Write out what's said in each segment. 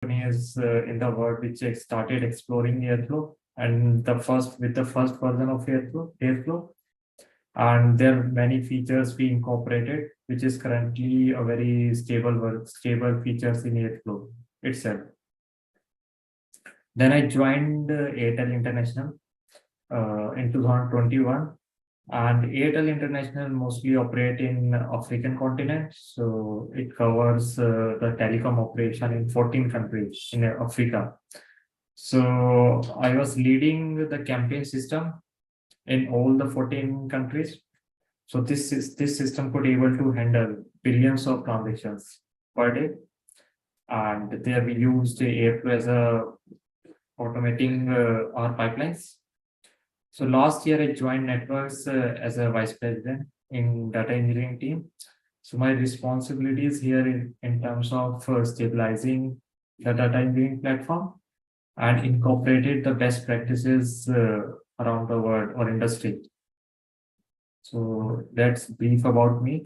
companies in the world which started exploring Airflow, and the first version of Airflow, and there are many features we incorporated, which is currently a very stable features in Airflow itself. Then I joined Airtel International in 2021, and Airtel International mostly operate in African continent. So it covers the telecom operation in 14 countries in Africa. So I was leading the campaign system in all the 14 countries. So this system could able to handle billions of transactions per day. And there we used Airflow as a automating our pipelines. So last year I joined networks as a vice president in data engineering team. So my responsibilities here in terms of stabilizing the data engineering platform and incorporated the best practices around the world or industry. So that's brief about me.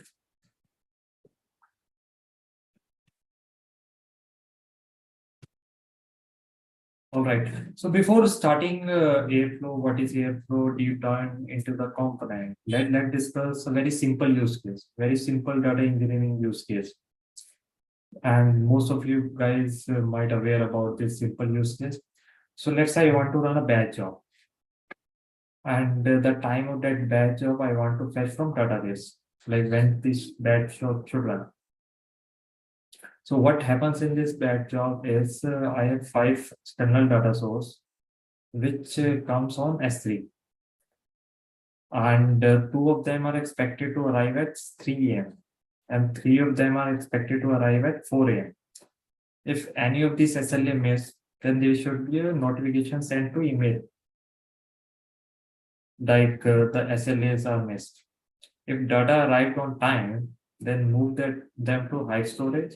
All right. So before starting Airflow, what is Airflow deep dive into the component? Let's discuss a very simple use case, very simple data engineering use case. And most of you guys might aware about this simple use case. So let's say I want to run a batch job. And the time of that batch job I want to fetch from database, like when this batch job should run. So what happens in this batch job is I have 5 external data source, which comes on S3. And 2 of them are expected to arrive at 3 a.m. and 3 of them are expected to arrive at 4 a.m. If any of these SLA miss, then there should be a notification sent to email, like the SLAs are missed. If data arrived on time, then move them to high storage.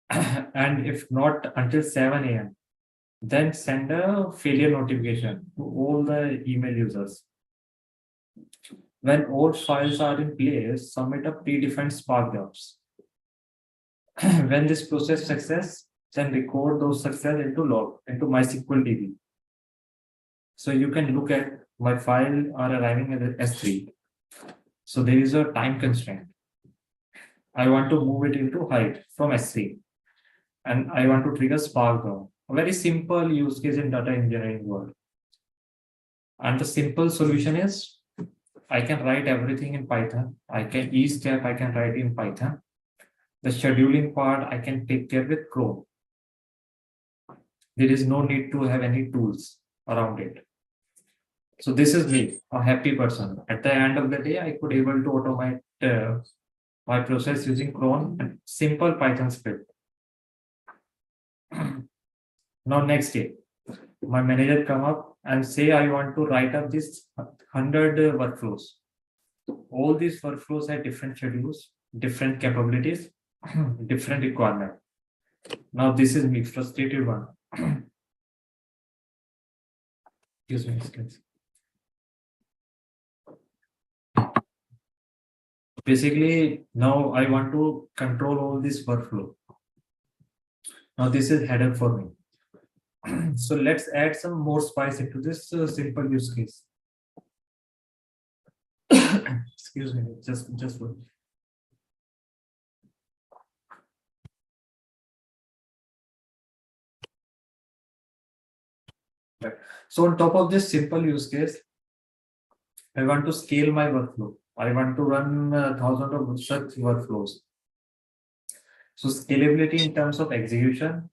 And if not until 7 a.m., then send a failure notification to all the email users. When all files are in place, submit a predefined Spark jobs. When this process success, then record those success into log, into MySQL DB. So you can look at my file are arriving at S3. So there is a time constraint. I want to move it into height from S3. And I want to trigger Spark job. A very simple use case in data engineering world. And the simple solution is I can write everything in Python. Each step I can write in Python. The scheduling part I can take care with Chrome. There is no need to have any tools around it. So this is me, a happy person. At the end of the day, I could able to automate my process using Chrome and simple Python script. Now next day, my manager come up and say, I want to write up this 100 workflows. All these workflows have different schedules, different capabilities, different requirement. Now this is me, frustrated one. Excuse me, guys. Basically, now I want to control all this workflow. Now this is header for me. So let's add some more spice into this simple use case. Excuse me, just one. Right. So on top of this simple use case, I want to scale my workflow. I want to run thousands of such workflows. So scalability in terms of execution,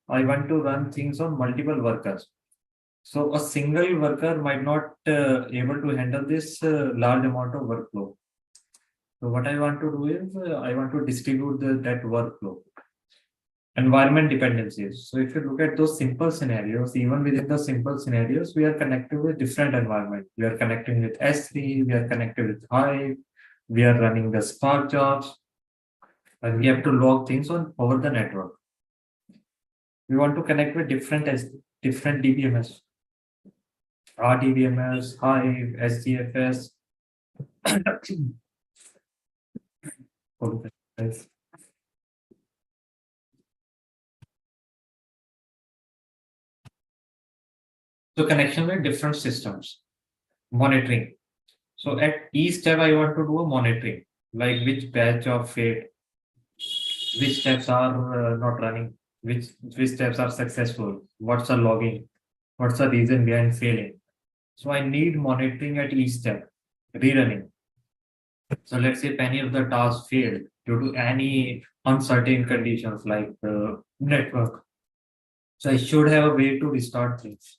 I want to run things on multiple workers. So a single worker might not able to handle this large amount of workflow. So what I want to do is I want to distribute that workflow. Environment dependencies. So if you look at those simple scenarios, even within the simple scenarios, we are connected with different environment. We are connecting with S3, we are connected with Hive, we are running the Spark jobs, and we have to log things on over the network. We want to connect with different DBMS, RDBMS, Hive, SDFS. So connection with different systems, monitoring. So at each step, I want to do a monitoring, like which batch of failed, which steps are not running, which steps are successful, what's the logging, what's the reason behind failing. So I need monitoring at each step, rerunning. So let's say if any of the tasks failed due to any uncertain conditions like network. So I should have a way to restart things.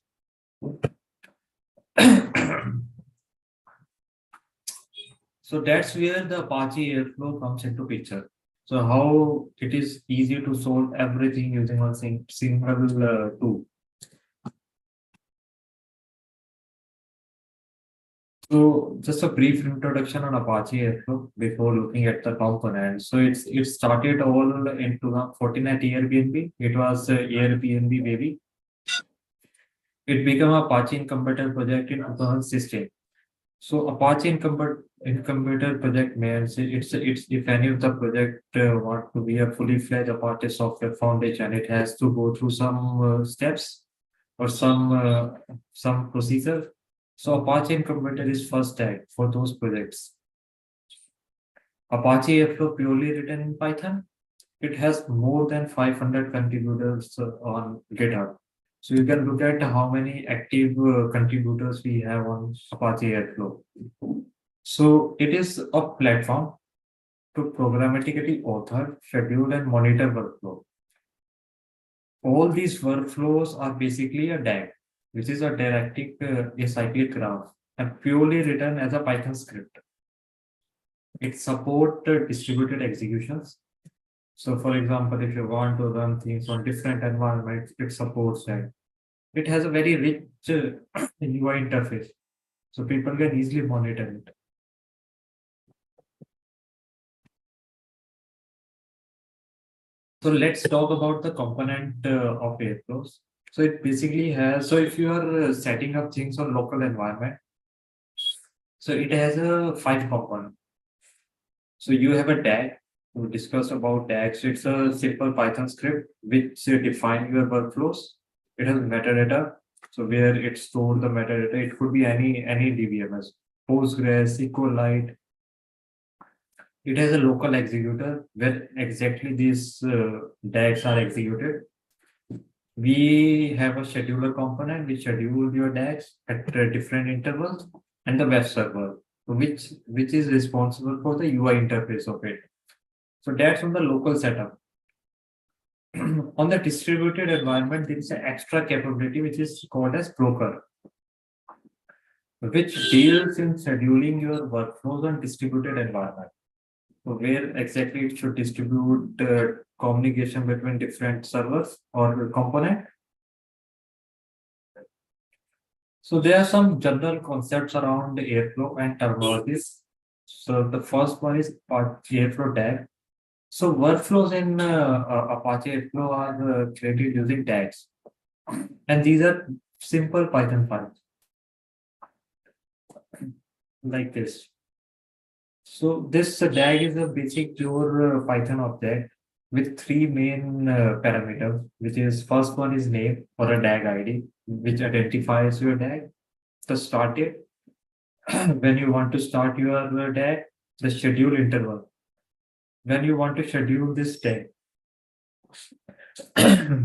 So that's where the Apache Airflow comes into picture. So how it is easy to solve everything using one single tool. So just a brief introduction on Apache Airflow before looking at the components. So it started all in 2014 at Airbnb. It was Airbnb baby. It became Apache Incubator project in 2016. So Apache Incubator project means it's if any of the project want to be a fully fledged Apache software foundation, it has to go through some steps or some procedure. So Apache Incubator is first tag for those projects. Apache Airflow purely written in Python. It has more than 500 contributors on GitHub. So you can look at how many active contributors we have on Apache Airflow. So it is a platform to programmatically author, schedule, and monitor workflow. All these workflows are basically a DAG, which is a didactic acyclic graph, and purely written as a Python script. It supports distributed executions. So, for example, if you want to run things on different environments, it supports that. It has a very rich UI interface, so people can easily monitor it. So let's talk about the component of Airflows. So it basically has, so if you are setting up things on local environment, so it has a 5 component. So you have a DAG. We discussed about DAG. So it's a simple Python script which define your workflows. It has metadata. So where it stored the metadata, it could be any DBMS, Postgres, SQLite. It has a local executor where exactly these DAGs are executed. We have a scheduler component which schedule your DAGs at different intervals, and the web server, which is responsible for the UI interface of it. So that's on the local setup. On the distributed environment, there is an extra capability which is called as broker, which deals in scheduling your workflows on distributed environment. So where exactly it should distribute communication between different servers or component. So there are some general concepts around Airflow and terminologies. So the first one is Airflow tag. So workflows in Apache Airflow are created using tags, and these are simple Python files like this. So this tag is a basic pure Python object with 3 main parameters, which is first one is name or a DAG ID, which identifies your DAG, the start date, when you want to start your DAG, the schedule interval, when you want to schedule this DAG.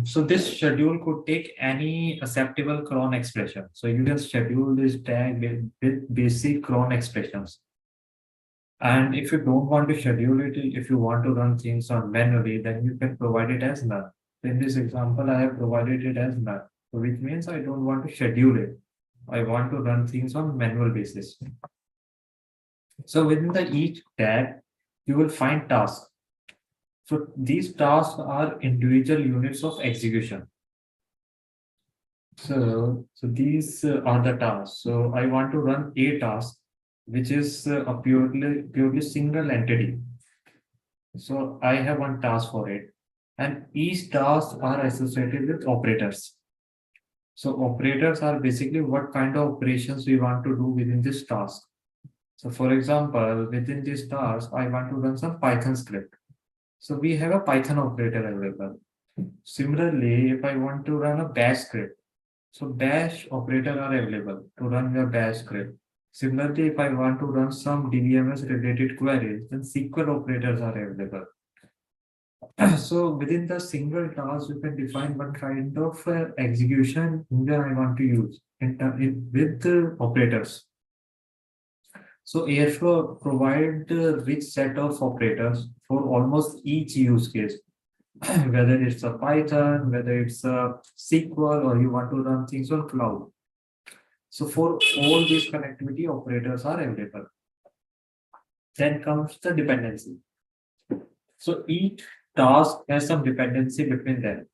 So this schedule could take any acceptable cron expression. So you can schedule this DAG with basic cron expressions. And if you don't want to schedule it, if you want to run things on manually, then you can provide it as none. In this example, I have provided it as none, which means I don't want to schedule it. I want to run things on manual basis. So within the each tag, you will find tasks. So these tasks are individual units of execution. So these are the tasks. So I want to run a task, which is a purely single entity. So I have one task for it, and each task are associated with operators. So operators are basically what kind of operations we want to do within this task. So for example, within this task, I want to run some Python script. So we have a Python operator available. Similarly, if I want to run a bash script, So dash operator are available to run your dash script. Similarly, if I want to run some DBMS related queries, then SQL operators are available. So within the single task, you can define what kind of execution engine I want to use with the operators. So Airflow provide a rich set of operators for almost each use case, whether it's a Python, whether it's a SQL, or you want to run things on cloud. So for all these connectivity operators are available. Then comes the dependency. So each task has some dependency between them.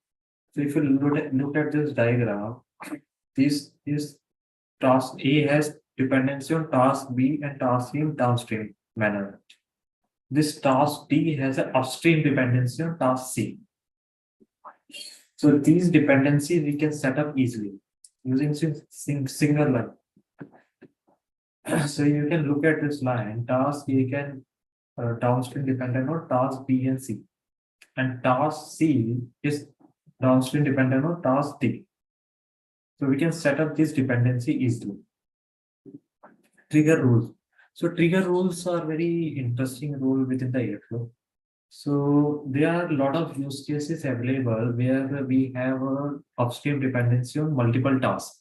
So if you look at this diagram, this task A has dependency on task B and task C in downstream manner. This task D has an upstream dependency on task C. So these dependencies we can set up easily using single line. So you can look at this line, task A can downstream dependent on task B and C. And task C is downstream dependent on task D. So we can set up this dependency easily. Trigger rules. So trigger rules are very interesting rule within the Airflow. So there are a lot of use cases available where we have a upstream dependency on multiple tasks.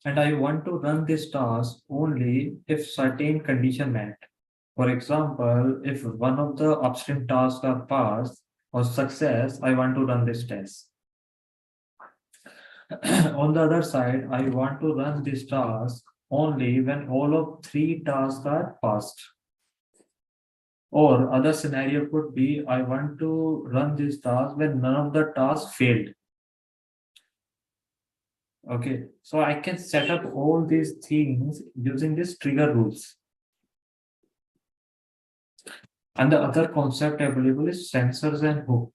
And I want to run this task only if certain condition met. For example, if one of the upstream tasks are passed or success, I want to run this test. On the other side, I want to run this task only when all of three tasks are passed. Or other scenario could be, I want to run this task when none of the tasks failed. Okay, so I can set up all these things using these trigger rules. And the other concept available is sensors and hook.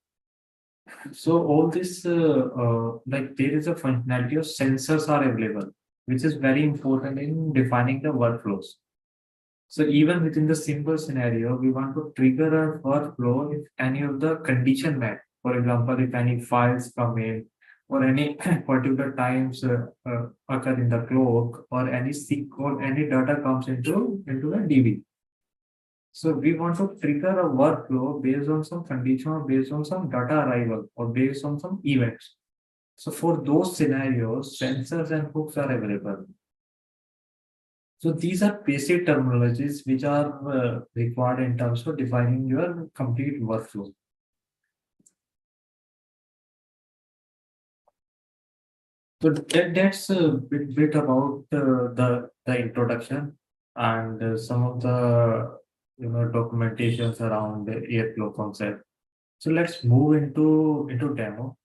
So all this, like there is a functionality of sensors are available, which is very important in defining the workflows. So even within the simple scenario, we want to trigger a workflow if any of the condition met. For example, if any files come in, or any particular times occur in the clock, or any or any data comes into the DB. So we want to trigger a workflow based on some condition or based on some data arrival or based on some events. So for those scenarios, sensors and hooks are available. So these are basic terminologies which are required in terms of defining your complete workflow. So that's a bit about the introduction and some of the documentations around the Airflow concept. So let's move into demo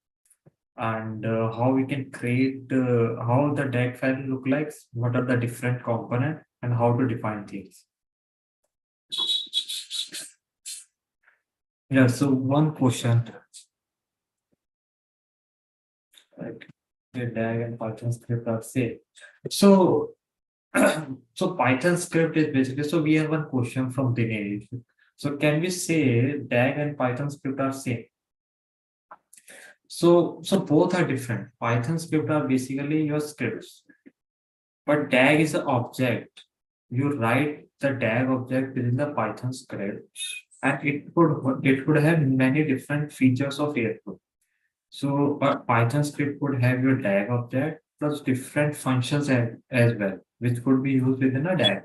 and how we can create how the DAG file look like, what are the different components, and how to define things. Yeah, so one question. Like the DAG and Python script are same. So so Python script is basically, so we have one question from Dinesh. So can we say DAG and Python script are same? So both are different. Python script are basically your scripts, but DAG is an object. You write the DAG object within the Python script, and it could have many different features of Airflow. So a Python script could have your DAG object plus different functions as well, which could be used within a DAG.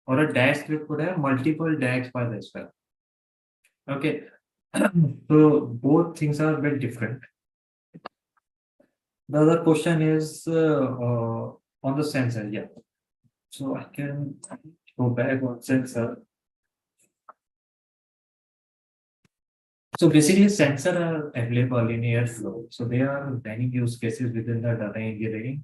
Or a DAG script could have multiple DAG files as well. Okay, so both things are very different. The other question is on the sensor. Yeah, so I can go back on sensor. So basically, sensors are available in Airflow. So there are many use cases within the data engineering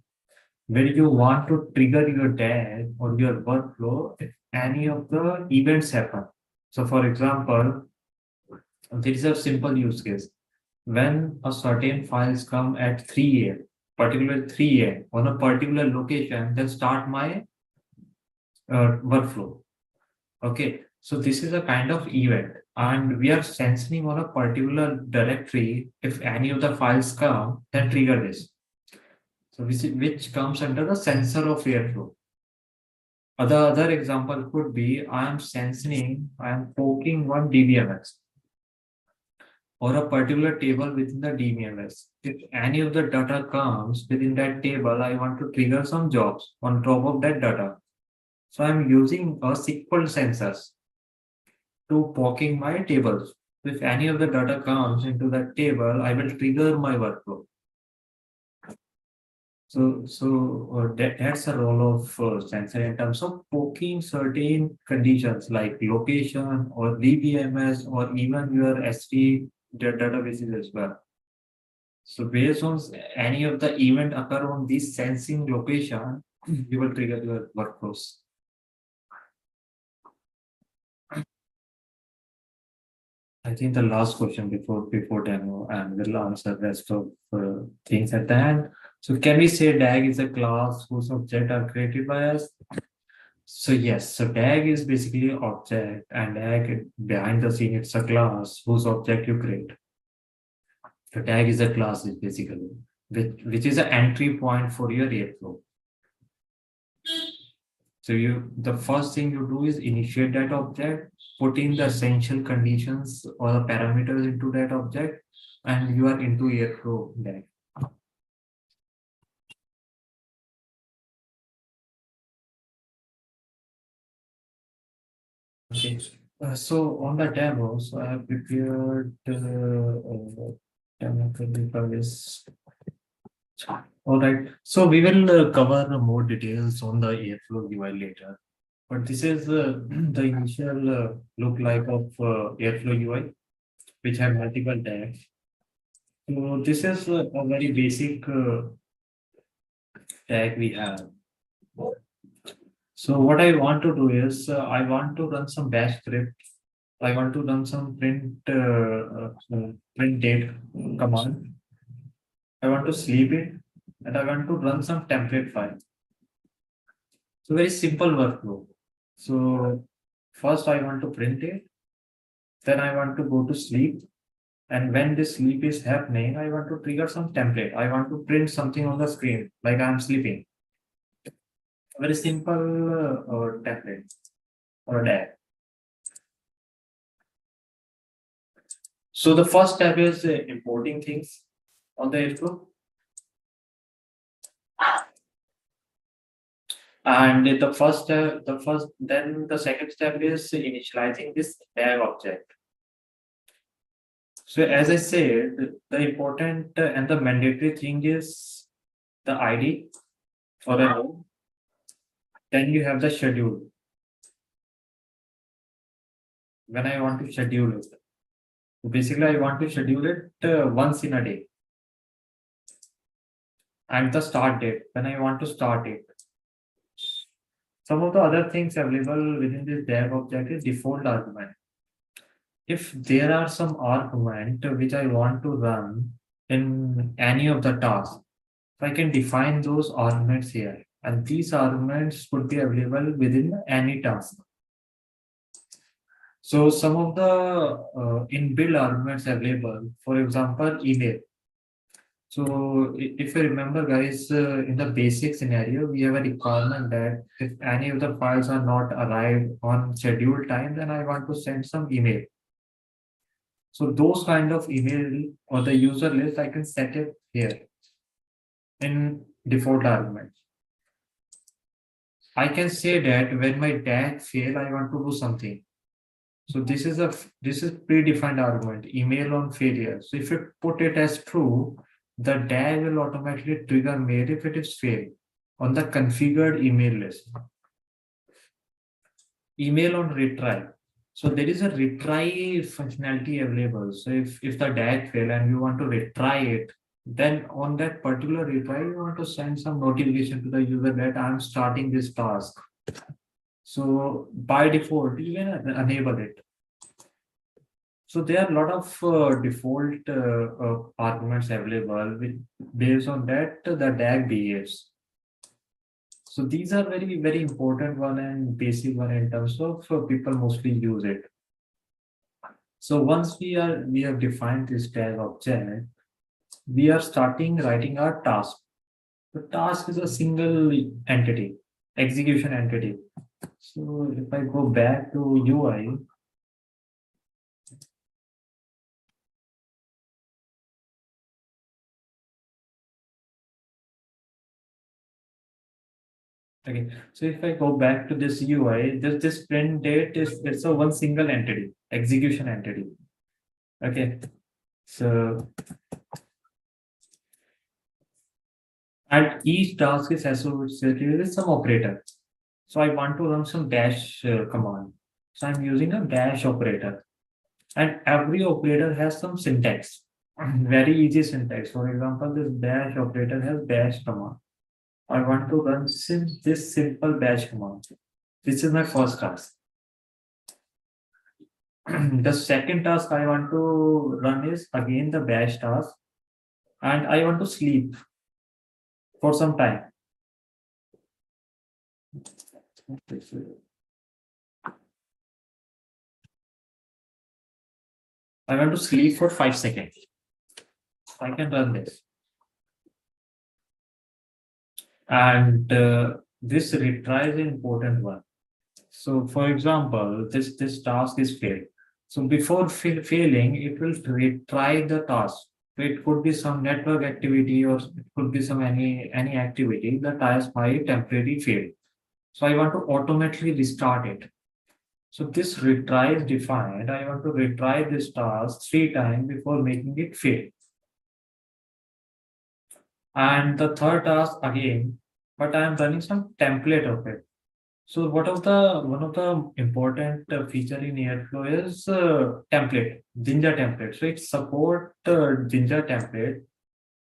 where you want to trigger your DAG or your workflow if any of the events happen. So for example, there is a simple use case. When a certain files come at 3 a.m., particular 3 a.m. on a particular location, then start my workflow. Okay, so this is a kind of event, and we are sensing on a particular directory. If any of the files come, then trigger this. So which comes under the sensor of airflow. Other example could be I am poking one DBMS or a particular table within the DBMS. If any of the data comes within that table, I want to trigger some jobs on top of that data. So I'm using a SQL sensors to poking my tables. If any of the data comes into that table, I will trigger my workflow. That's the role of sensor in terms of poking certain conditions like location or DBMS or even your S3 databases as well. So based on any of the event occur on this sensing location, you will trigger your workflows. I think the last question before demo, and we'll answer the rest of things at the end. So can we say DAG is a class whose object are created by us? So yes, so DAG is basically object, and DAG behind the scene it's a class whose object you create. The tag is a class is basically which is an entry point for your Airflow. So the first thing you do is initiate that object, put in the essential conditions or the parameters into that object, and you are into Airflow DAG. Okay. So on the demo, so I have prepared demo service. All right. So we will cover more details on the Airflow UI later. But this is the initial look like of Airflow UI, which have multiple tags. So this is a very basic tag we have. So what I want to do is I want to run some bash script. I want to run some print date command. I want to sleep it, and I want to run some template file. So very simple workflow. So first I want to print it, then I want to go to sleep. And when this sleep is happening, I want to trigger some template. I want to print something on the screen, like I'm sleeping. A very simple template or a DAG. So the first step is importing things on the Airflow. And then the second step is initializing this DAG object. So as I said, the important and the mandatory thing is the ID for the node. Then you have the schedule. When I want to schedule it. So basically, I want to schedule it once in a day. And the start date, when I want to start it. Some of the other things available within this DAG object is default argument. If there are some argument which I want to run in any of the tasks, I can define those arguments here. And these arguments could be available within any task. So some of the inbuilt arguments available, for example, email. So if you remember, guys, in the basic scenario, we have a requirement that if any of the files are not arrived on scheduled time, then I want to send some email. So those kind of email or the user list, I can set it here in default arguments. I can say that when my DAG fail, I want to do something. So this is predefined argument, email on failure. So if you put it as true, the DAG will automatically trigger mail if it is failed on the configured email list. Email on retry. So there is a retry functionality available. So if the DAG fail and you want to retry it, then on that particular retry, you want to send some notification to the user that I'm starting this task. So by default, you can enable it. So there are a lot of default arguments available based on that the DAG behaves. So these are very, very important one and basic one in terms of people mostly use it. So once we have defined this DAG object, we are starting writing our task. The task is a single entity, execution entity. So if I go back to UI, okay. So if I go back to this UI, this print date is it's a one single entity, execution entity. Okay. So and each task is associated with some operator. So I want to run some dash command. So I'm using a dash operator. And every operator has some syntax. Very easy syntax. For example, this dash operator has dash command. I want to run this simple dash command. This is my first task. The second task I want to run is again the bash task, and I want to sleep for some time. I want to sleep for 5 seconds. I can run this. And this retry is an important one. So for example, this task is failed. So before failing, it will retry the task. So it could be some network activity or it could be some any activity. The task might temporarily fail. So I want to automatically restart it. So this retry is defined. I want to retry this task 3 times before making it fail. And the third task again, but I am running some template of it. So one of the important feature in Airflow is template, Jinja template. So it support Jinja template.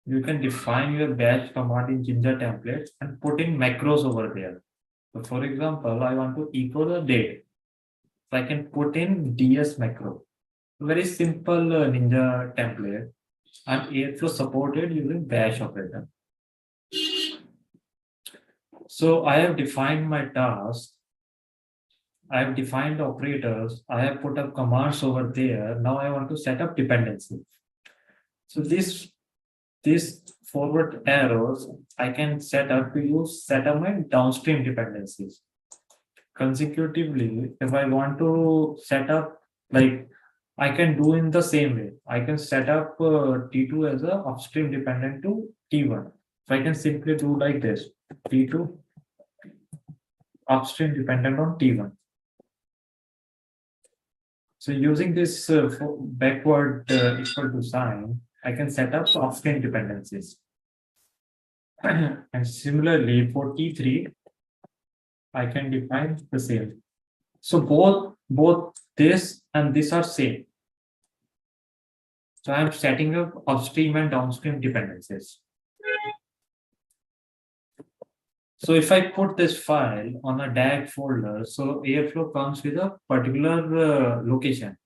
You can define your bash command in Jinja template and put in macros over there. So for example, I want to echo the date. So I can put in DS macro. Very simple Ninja template and Airflow supported using bash operator. So I have defined my task. I have defined operators. I have put up commands over there. Now I want to set up dependencies. So these forward arrows I can set up to use set up my downstream dependencies. Consecutively, if I want to set up like I can do in the same way. I can set up T2 as a upstream dependent to T1. So I can simply do like this: T2 upstream dependent on T1. So using this backward equal to sign, I can set up upstream dependencies. And similarly for T3, I can define the same. So both this and this are same. So I'm setting up upstream and downstream dependencies. So if I put this file on a DAG folder, so Airflow comes with a particular location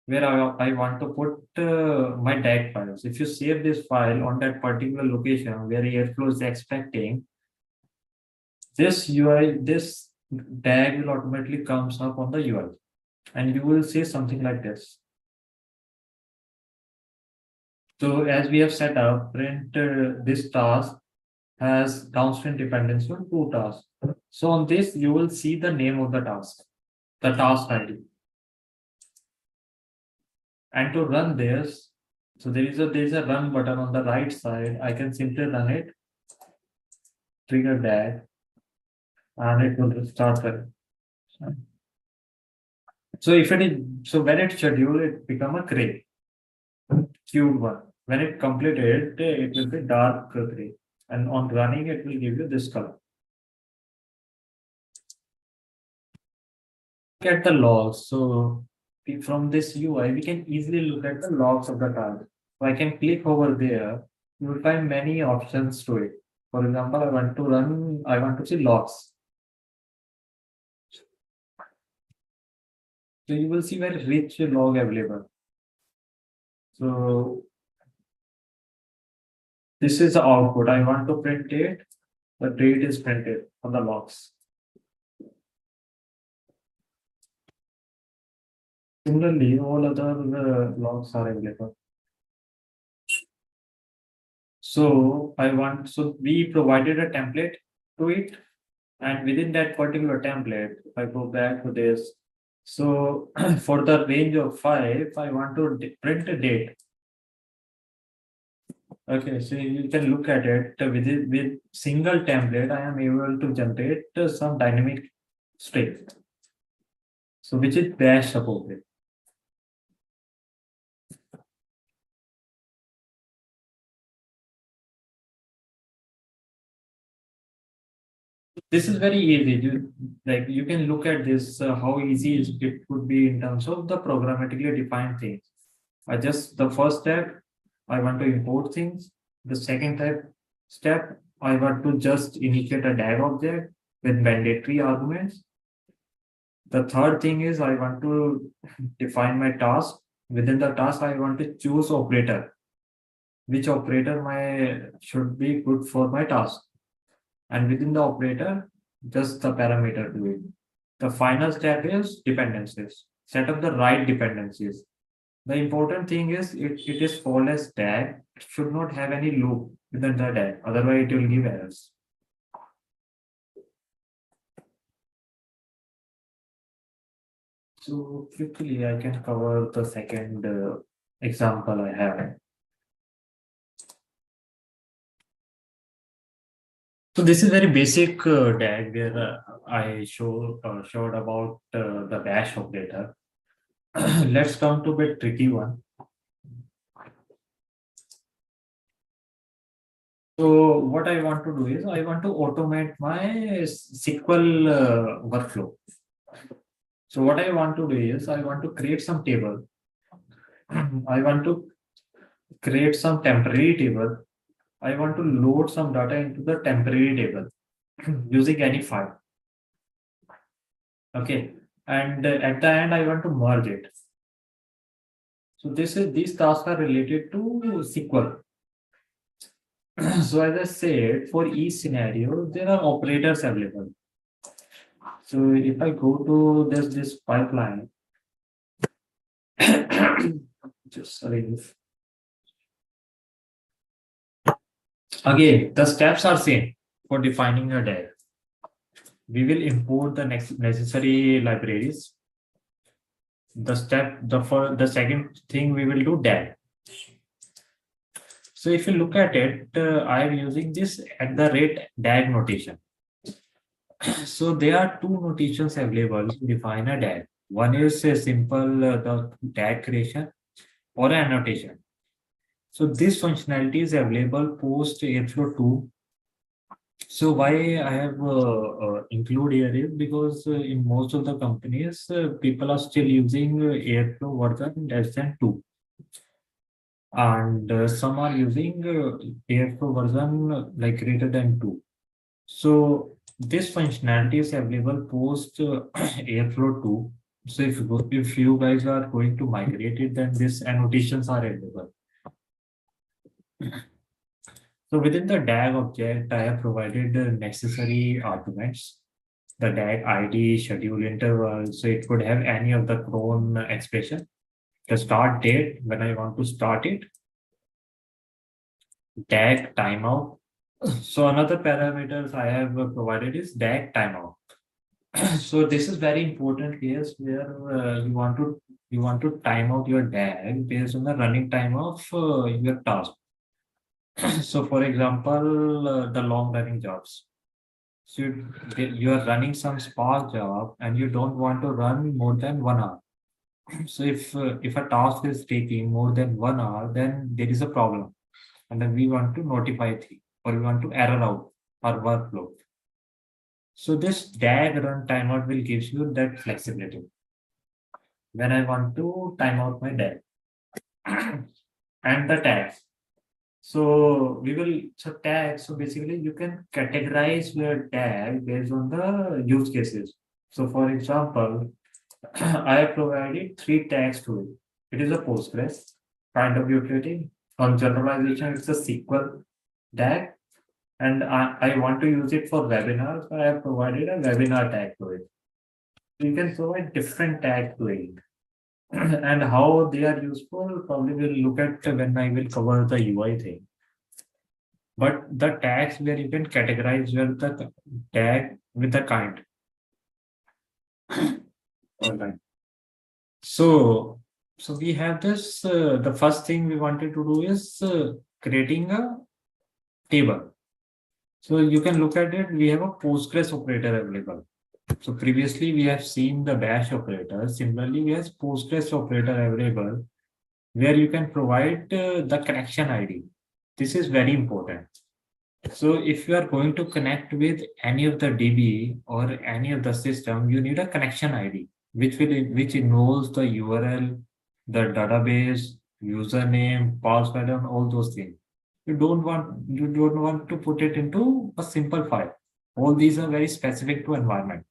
where I want to put my DAG files. If you save this file on that particular location where Airflow is expecting, this UI, this DAG will automatically comes up on the UI. And you will see something like this. So as we have set up, print this task has downstream dependency on 2 tasks. So on this, you will see the name of the task ID. And to run this, so there is a run button on the right side. I can simply run it, trigger that, and it will start running. So if it is so when it's scheduled, it become a gray, queued one. When it completed, it will be dark gray. And on running, it will give you this color. Look at the logs. So from this UI, we can easily look at the logs of the task. So I can click over there. You will find many options to it. For example, I want to see logs. So you will see very rich log available. So this is the output. I want to print it. The date is printed on the logs. Similarly, all other logs are available. So we provided a template to it, and within that particular template, if I go back to this, so for the range of 5, I want to print a date. Okay, so you can look at it with single template. I am able to generate some dynamic string, so which is bash supported. This is very easy. You can look at this how easy it would be in terms of the programmatically defined things. I just the first step, I want to import things. The second step, I want to just initiate a DAG object with mandatory arguments. The third thing is I want to define my task. Within the task, I want to choose operator, which operator my should be good for my task. And within the operator, just the parameter to it. The final step is dependencies. Set up the right dependencies. The important thing is it is called as tag. It should not have any loop within the tag. Otherwise, it will give errors. So quickly, I can cover the second example I have. So this is very basic tag where I showed about the bash operator. Let's come to a bit tricky one. So what I want to do is I want to automate my SQL workflow. So what I want to do is I want to create some table. I want to create some temporary table. I want to load some data into the temporary table using any file. Okay. And at the end, I want to merge it. So these tasks are related to SQL. So as I said, for each scenario, there are operators available. So if I go to this pipeline, just sorry. Again, the steps are same for defining a DAG. We will import the next necessary libraries. The second thing we will do DAG. So if you look at it, I am using this at the rate DAG notation. So there are two notations available to define a DAG. One is a simple the DAG creation or annotation. So this functionality is available post Airflow 2. So why I have include here is because in most of the companies, people are still using Airflow version less than 2. And some are using Airflow version like greater than 2. So this functionality is available post Airflow 2. So if you guys are going to migrate it, then these annotations are available. So within the DAG object, I have provided the necessary arguments, the DAG ID, schedule interval. So it could have any of the cron expression. The start date, when I want to start it, DAG timeout. So another parameters I have provided is DAG timeout. So this is very important case where you want to time out your DAG based on the running time of your task. So for example, the long running jobs. So you are running some Spark job and you don't want to run more than 1 hour. So if a task is taking more than 1 hour, then there is a problem, and then we want to notify it or we want to error out our workflow. So this DAG run timeout will give you that flexibility when I want to time out my DAG and the tags. So tags. So basically, you can categorize your tag based on the use cases. So for example, I have provided 3 tags to it. It is a Postgres kind of utility. On generalization, it's a SQL tag. And I want to use it for webinars. So I have provided a webinar tag to it. You can provide different tags to it. And how they are useful, probably we'll look at when I will cover the UI thing. but the tags where you can categorize where the tag with the kind. All right. So we have this. The first thing we wanted to do is creating a table. So you can look at it. We have a Postgres operator available. So previously we have seen the bash operator. Similarly, we have Postgres operator available where you can provide the connection ID. This is very important. So if you are going to connect with any of the DB or any of the system, you need a connection ID, which involves the URL, the database, username, password, and all those things. You don't want to put it into a simple file. All these are very specific to environment.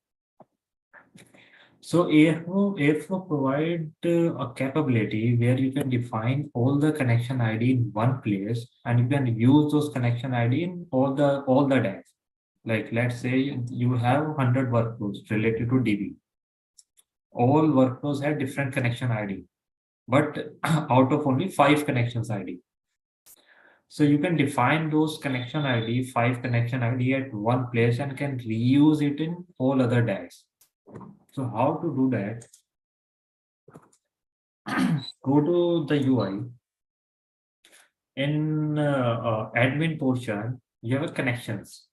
So Airflow provide a capability where you can define all the connection ID in one place, and you can use those connection ID in all the DAGs. Like let's say you have 100 workflows related to DB. All workflows have different connection ID, but out of only 5 connections ID. So you can define those connection ID, 5 connection ID at one place and can reuse it in all other DAGs. So how to do that? Go to the UI. In admin portion, you have connections.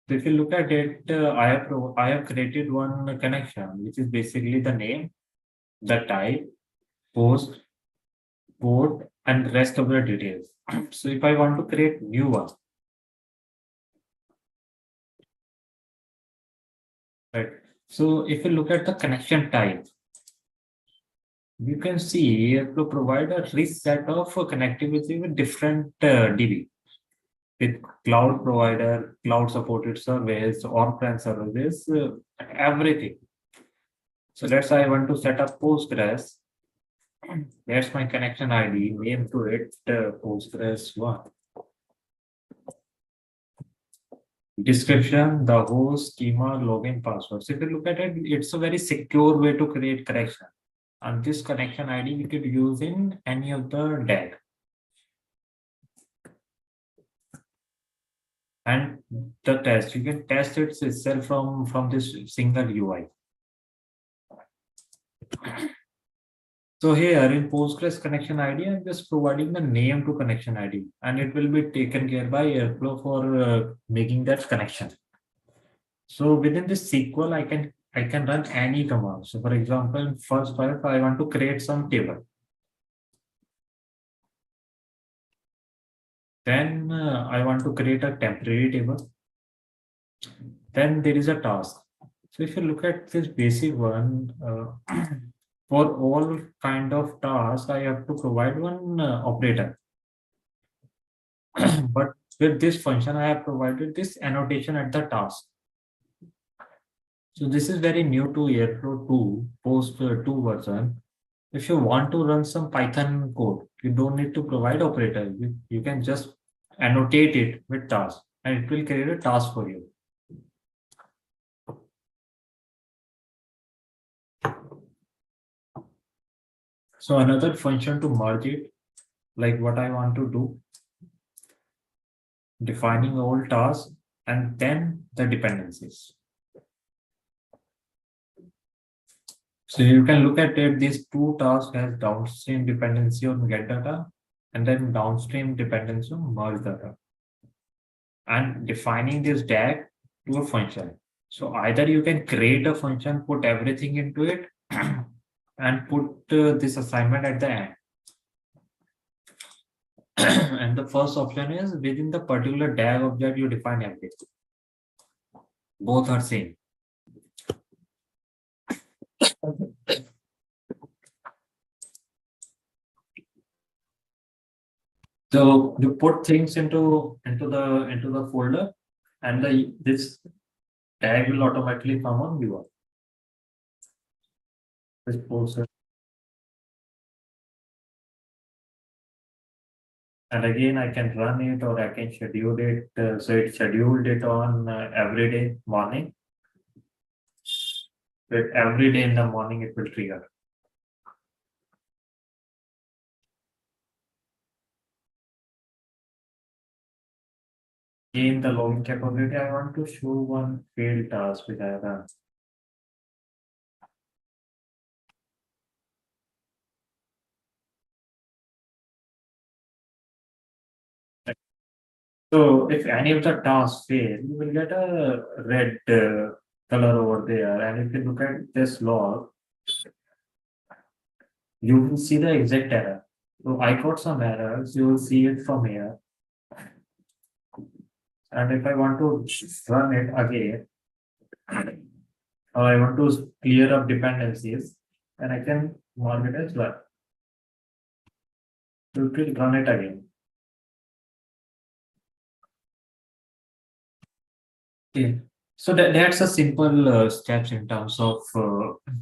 So if you look at it, I have created one connection, which is basically the name, the type, post, port, and rest of the details. So if I want to create new one, right? So if you look at the connection type, you can see to provide a rich set of connectivity with different DB, with cloud provider, cloud supported service, on-prem services, everything. So let's say I want to set up Postgres. That's my connection ID, name to it Postgres 1. Description, the host, schema, login, password. So if you look at it, it's a very secure way to create connection. And this connection ID we could use in any of the DAG. And the test, you can test it itself from this single UI. So here in Postgres connection ID, I'm just providing the name to connection ID, and it will be taken care by Airflow for making that connection. So within this SQL, I can run any command. So for example, first part, I want to create some table. Then I want to create a temporary table. Then there is a task. So if you look at this basic one, for all kind of tasks, I have to provide one operator. But with this function, I have provided this annotation at the task. So this is very new to Airflow 2, post 2 version. If you want to run some Python code, you don't need to provide operator. You can just annotate it with task, and it will create a task for you. So another function to merge it, like what I want to do, defining all tasks and then the dependencies. So you can look at it, these two tasks has downstream dependency on get data and then downstream dependency on merge data. And defining this DAG to a function. So either you can create a function, put everything into it, and put this assignment at the end. And the first option is within the particular DAG object, you define everything. Both are same. So you put things into the folder, and this tag will automatically come on viewer. This process. And again, I can run it or I can schedule it. So it scheduled it on every day morning. So every day in the morning it will trigger. gain the login capability, I want to show one failed task which I have done. So if any of the tasks fail, you will get a red color over there. And if you look at this log, you will see the exact error. So I got some errors, you will see it from here. And if I want to run it again, or I want to clear up dependencies, then I can mark it as well. So it will run it again. Okay. So that's a simple steps in terms of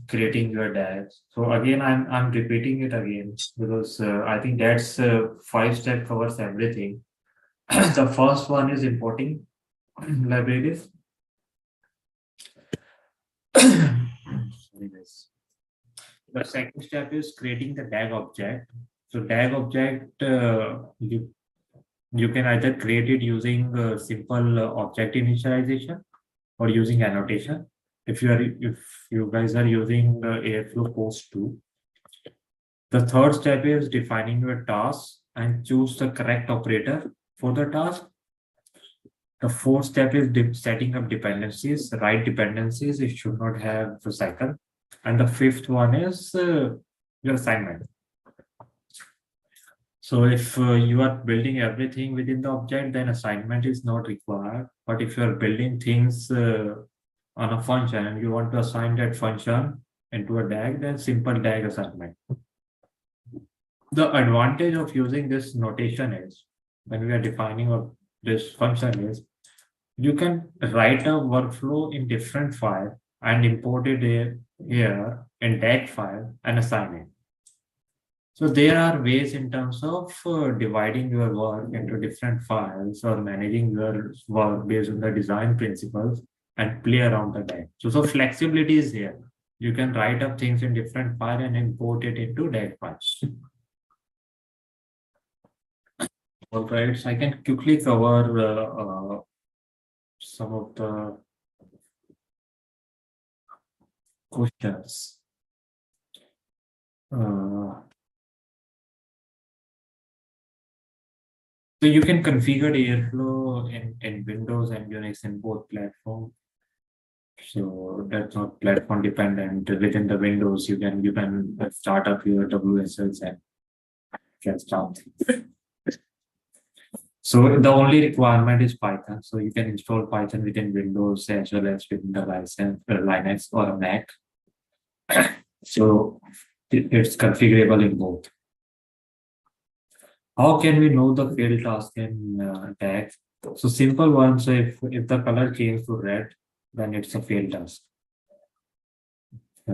creating your DAGs. So again, I'm repeating it again because I think that's 5 step covers everything. The first one is importing libraries. Sorry, guys. The second step is creating the DAG object. So DAG object, you can either create it using simple object initialization or using annotation. If you guys are using Airflow post 2, the third step is defining your task and choose the correct operator for the task. The fourth step is setting up dependencies, write dependencies. It should not have a cycle. And the fifth one is your assignment. So if you are building everything within the object, then assignment is not required. But if you are building things on a function and you want to assign that function into a DAG, then simple DAG assignment. The advantage of using this notation is when we are defining this function is you can write a workflow in different file and import it here in DAG file and assign it. So there are ways in terms of dividing your work into different files or managing your work based on the design principles and play around the DAG. So flexibility is here. You can write up things in different file and import it into DAG files. All right, so I can quickly cover some of the questions. So you can configure Airflow in Windows and Unix in both platforms. So that's not platform dependent. Within the Windows, you can start up your WSLs and can start. So the only requirement is Python. So you can install Python within Windows as well as within the Linux or a Mac. So it's configurable in both. How can we know the failed task in tags? So simple one. So if the color changes to red, then it's a failed task.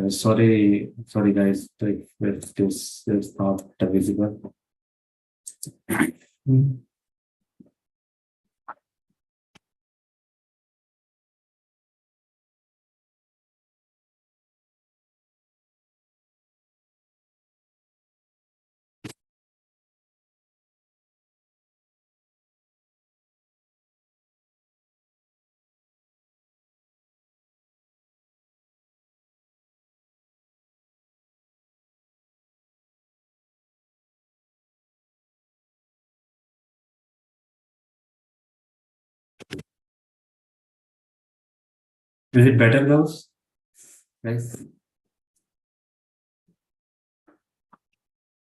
Sorry guys, if this is not visible. Is it better, girls? Guys.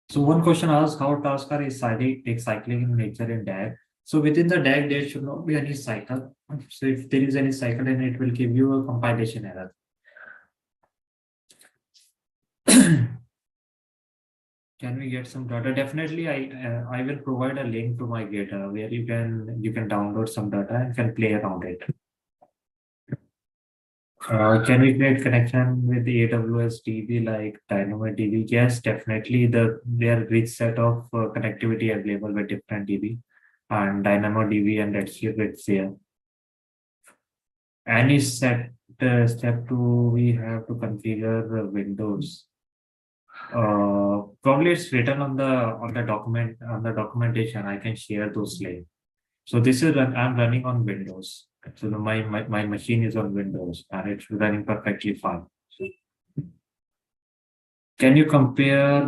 So one question asks how tasks are cycling in nature in DAG. So within the DAG, there should not be any cycle. So if there is any cycle, then it will give you a compilation error. Can we get some data? Definitely, I will provide a link to my GitHub where you can download some data and can play around it. Can we create connection with the AWS DB like DynamoDB? Yes, definitely. There are rich set of connectivity available with different DB and DynamoDB and Redshift it's there. Any step two we have to configure Windows. Probably it's written on the documentation. I can share those links. So this is I'm running on Windows. So my machine is on Windows and it's running perfectly fine. So can you compare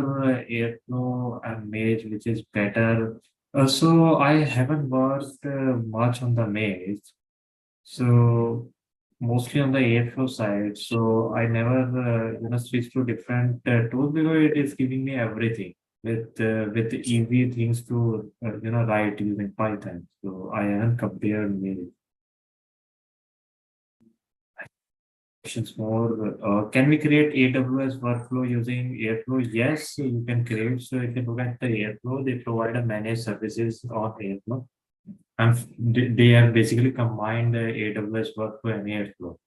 Airflow and Maze, which is better? So I haven't worked much on the Maze. So mostly on the Airflow side. So I never switch to different tools because it is giving me everything with easy things to write using Python. So I haven't compared Maze. Questions more. Can we create AWS workflow using Airflow? Yes, you can create. So if you look at the Airflow, they provide a managed services on Airflow. And they have basically combined the AWS workflow and Airflow.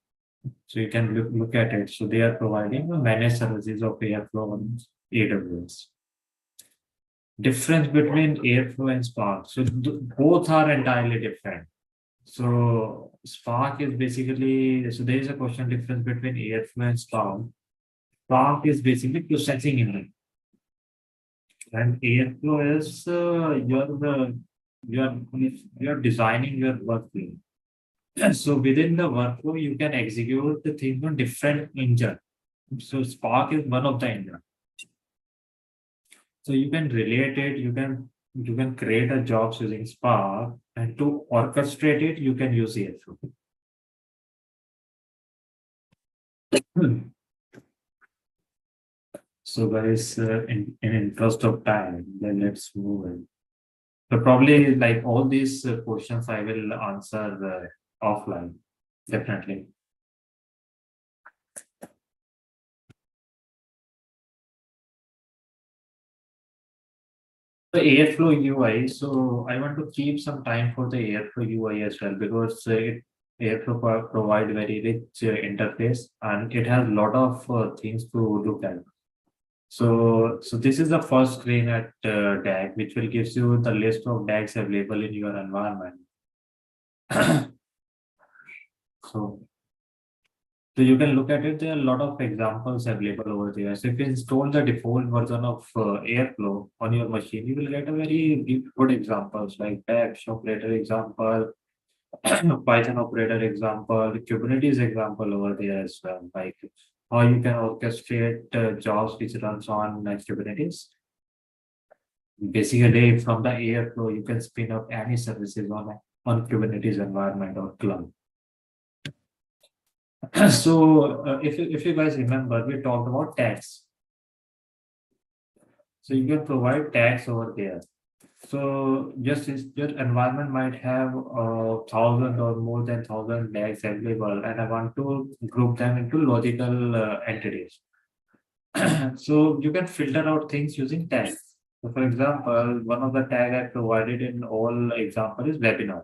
So you can look at it. So they are providing the managed services of Airflow on AWS. Difference between Airflow and Spark. So both are entirely different. So Spark is basically, so there is a question difference between Airflow and Spark. Spark is basically processing unit, and Airflow is you're designing your workflow. So within the workflow, you can execute the thing on different engine. So Spark is one of the engine. So you can relate it. You can create a jobs using Spark, and to orchestrate it, you can use Airflow. So guys, in interest of time, then let's move in. So probably like all these questions I will answer offline, definitely. The Airflow UI. So I want to keep some time for the Airflow UI as well because Airflow provide very rich interface and it has a lot of things to look at. So this is the first screen at DAG, which will gives you the list of DAGs available in your environment. So So you can look at it. There are a lot of examples available over there. So if you install the default version of Airflow on your machine, you will get a very good examples like Bash operator example, Python operator example, Kubernetes example over there as well. Like how you can orchestrate jobs which runs on Kubernetes. Basically, from the Airflow, you can spin up any services on Kubernetes environment or cloud. So if you guys remember, we talked about tags. So you can provide tags over there. So just your environment might have 1,000 or more than 1,000 tags available, and I want to group them into logical entities. So you can filter out things using tags. So for example, one of the tag I provided in all example is webinar.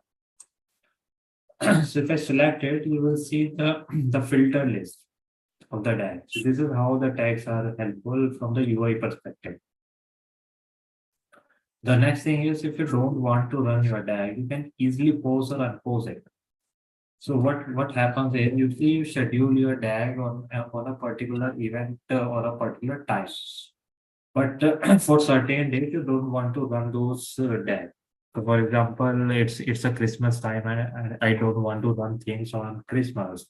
So if I select it, you will see the filter list of the tags. So this is how the tags are helpful from the UI perspective. The next thing is if you don't want to run your DAG, you can easily pause or unpause it. So what happens is usually you schedule your DAG on a particular event or a particular time. But for certain days you don't want to run those DAG. So for example, it's a Christmas time and I don't want to run things on Christmas.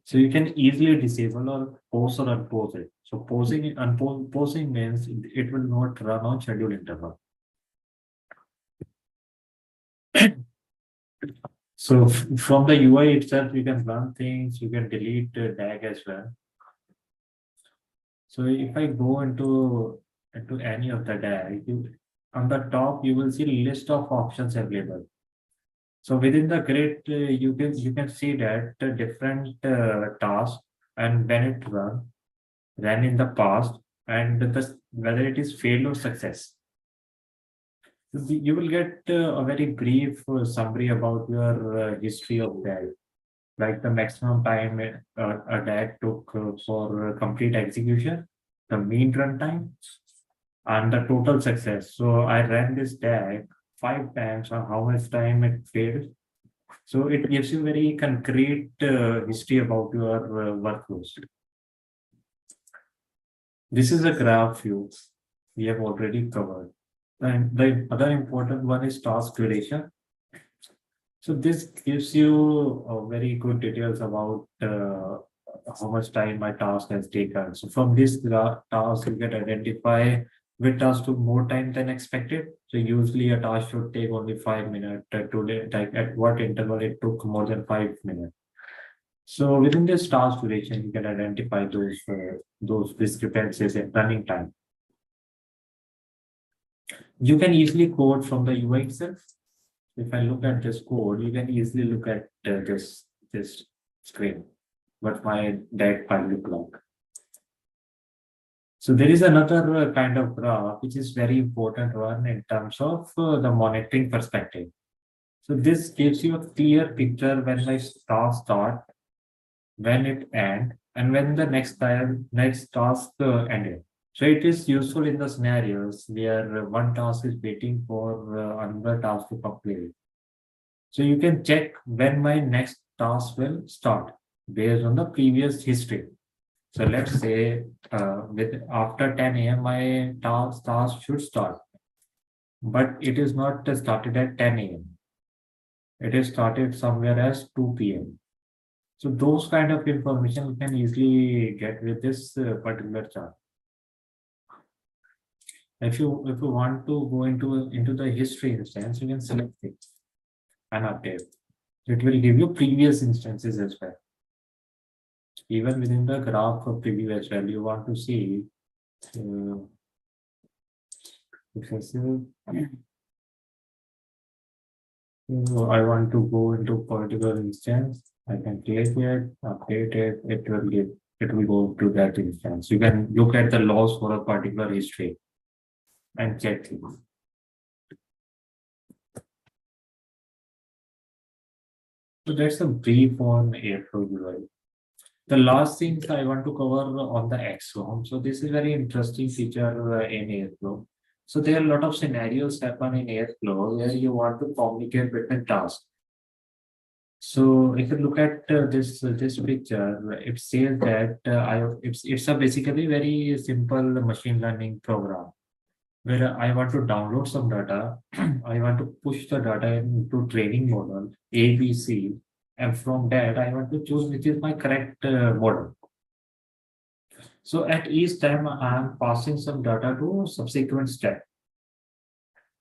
So you can easily disable or pause or unpause it. So pausing means it will not run on scheduled interval. So from the UI itself, you can run things, you can delete DAG as well. So if I go into any of the DAG, on the top you will see list of options available. So within the grid, you can see that the different tasks and when it ran in the past, and whether it is failed or success. You will get a very brief summary about your history of DAG, like the maximum time a DAG took for complete execution, the mean runtime, and the total success. So I ran this DAG 5 times on how much time it failed. So it gives you very concrete history about your workflows. This is a graph view we have already covered. And the other important one is task duration. So this gives you very good details about how much time my task has taken. So from this task, you can identify which task took more time than expected. So usually a task should take only 5 minutes. Today, like at what interval it took more than 5 minutes. So within this task duration, you can identify those discrepancies in running time. You can easily code from the UI itself. If I look at this code, you can easily look at this screen, what my DAG file look like. So there is another kind of graph which is very important one in terms of the monitoring perspective. So this gives you a clear picture when my task start, when it end, and when the next task ended. So it is useful in the scenarios where one task is waiting for another task to complete. So you can check when my next task will start based on the previous history. So let's say with after 10 a.m. my task should start, but it is not started at 10 a.m. It is started somewhere as 2 p.m. So those kind of information you can easily get with this particular chart. If you want to go into the history instance, you can select it and update. It will give you previous instances as well. Even within the graph of preview as well, you want to see excessive. So I want to go into particular instance. I can click it, update it. It will go to that instance. You can look at the logs for a particular history and check it. So that's a brief on Airflow UI. The last things I want to cover on the XOM. So this is very interesting feature in Airflow. So there are a lot of scenarios happen in Airflow where you want to communicate between tasks. So if you look at this picture, it says that it's a basically very simple machine learning program where I want to download some data, I want to push the data into training model A, B, C, and from that I want to choose which is my correct model. So at each time I am passing some data to subsequent step.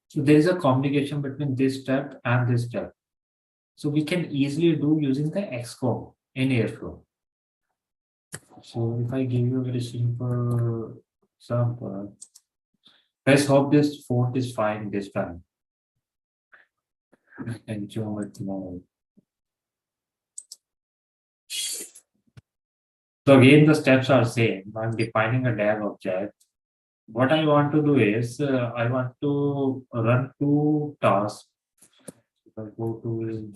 So there is a communication between this step and this step. So we can easily do using the XCOM in Airflow. So if I give you a very simple example, let's hope this font is fine this time. And zoom it more. So again, the steps are same. I'm defining a DAG object. What I want to do is I want to run two tasks. If I go to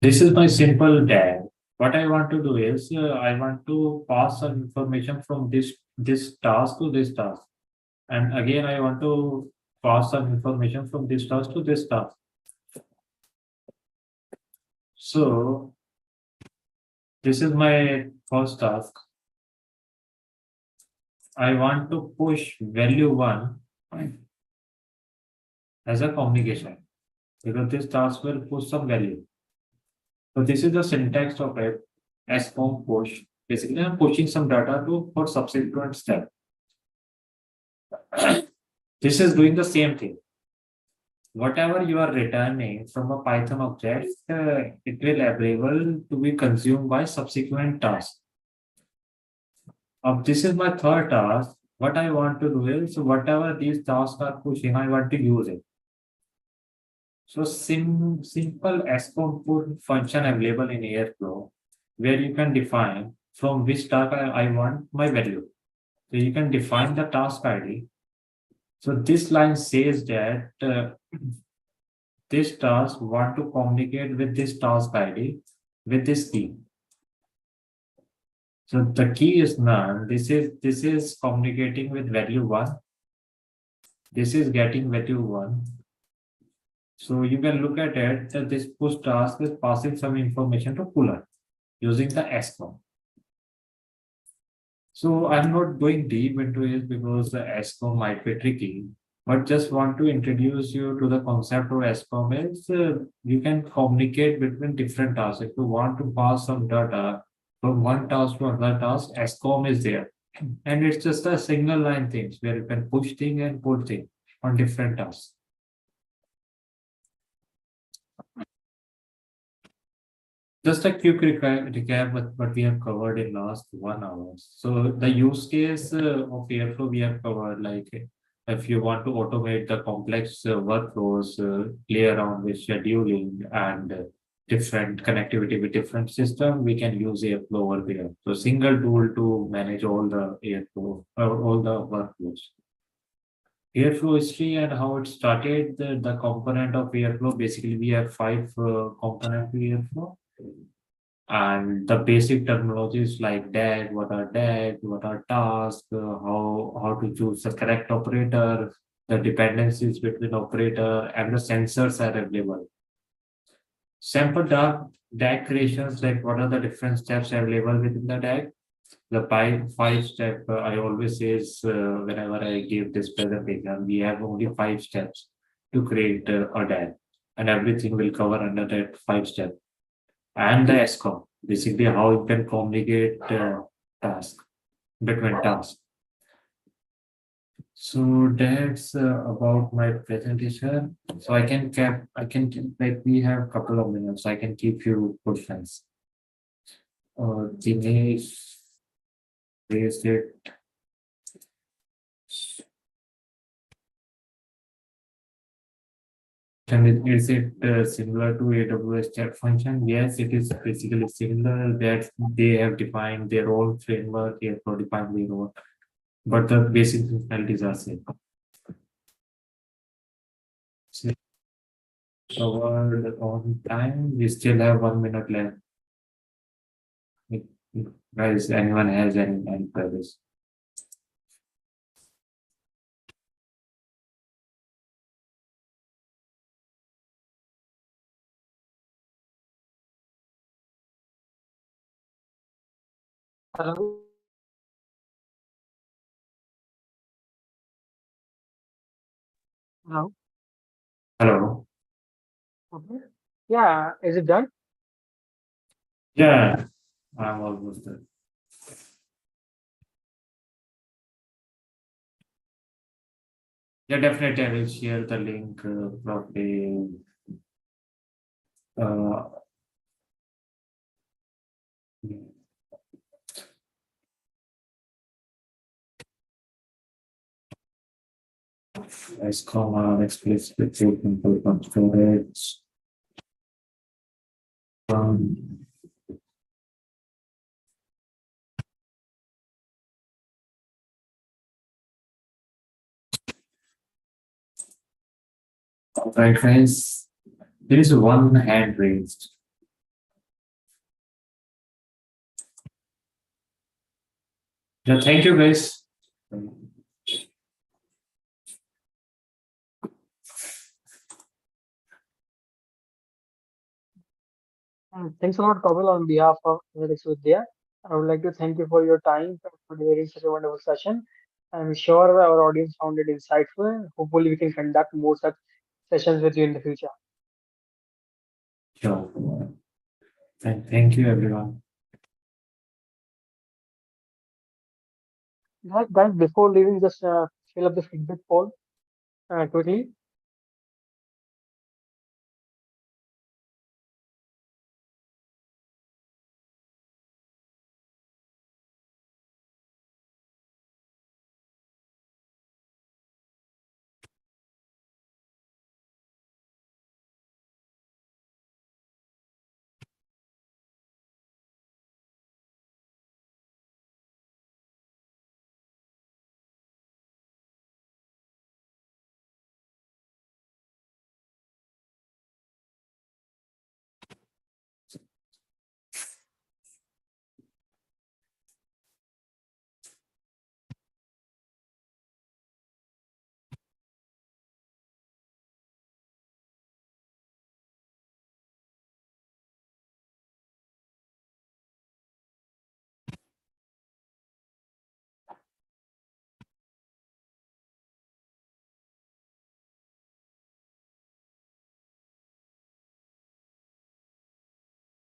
this is my simple DAG. What I want to do is I want to pass some information from this task to this task. And again, I want to pass some information from this task to this task. So this is my first task. I want to push value 1 as a communication because this task will push some value. So this is the syntax of it as form push. Basically, I'm pushing some data to for subsequent step. This is doing the same thing. Whatever you are returning from a Python object, it will available to be consumed by subsequent tasks. This is my third task. What I want to do is whatever these tasks are pushing, I want to use it. So simple SQL put function available in Airflow, where you can define from which task I want my value. So you can define the task ID. So this line says that this task want to communicate with this task ID with this key. So the key is none. This is communicating with value 1. This is getting value 1. So you can look at it that this push task is passing some information to puller using the SQL. So I'm not going deep into it because the SCOM might be tricky, but just want to introduce you to the concept of SCOM is you can communicate between different tasks. If you want to pass some data from one task to another task, SCOM is there. And it's just a single line things where you can push thing and pull thing on different tasks. Just a quick recap what we have covered in last 1 hour. So the use case of Airflow we have covered, like if you want to automate the complex workflows, play around with scheduling and different connectivity with different system, we can use Airflow over there. So single tool to manage all the Airflow or all the workflows. Airflow history and how it started, the component of Airflow, basically we have five component to Airflow. And the basic terminologies like DAG, what are DAG, what are tasks, how to choose the correct operator, the dependencies between operator, and the sensors are available. Sample DAG creations, like what are the different steps available within the DAG? The five step, I always say is whenever I give this presentation, we have only 5 steps to create a DAG, and everything will cover under that 5 step. And the SCOM, basically how you can communicate task between tasks. So that's about my presentation. So like we have a couple of minutes. I can keep you questions. Dinesh raised it. And is it similar to AWS chat function? Yes, it is basically similar that they have defined their own framework, they have defined their own, but the basic functionalities are same. So covered on time. We still have 1 minute left. If guys, anyone has any queries? Hello. Hello. Hello. Okay. Yeah, is it done? Yeah, I'm almost there. Yeah, definitely. I will share the link probably. Uh, as comma explicit statement for storage. Um, right, guys. There is one hand raised. Yeah, thank you, guys. Thanks a lot, Kapil, on behalf of Analytics Vidya. I would like to thank you for your time for delivering such a wonderful session. I'm sure our audience found it insightful. Hopefully, we can conduct more such sessions with you in the future. Sure. Thank you, everyone. Guys, before leaving, just fill up the feedback poll quickly.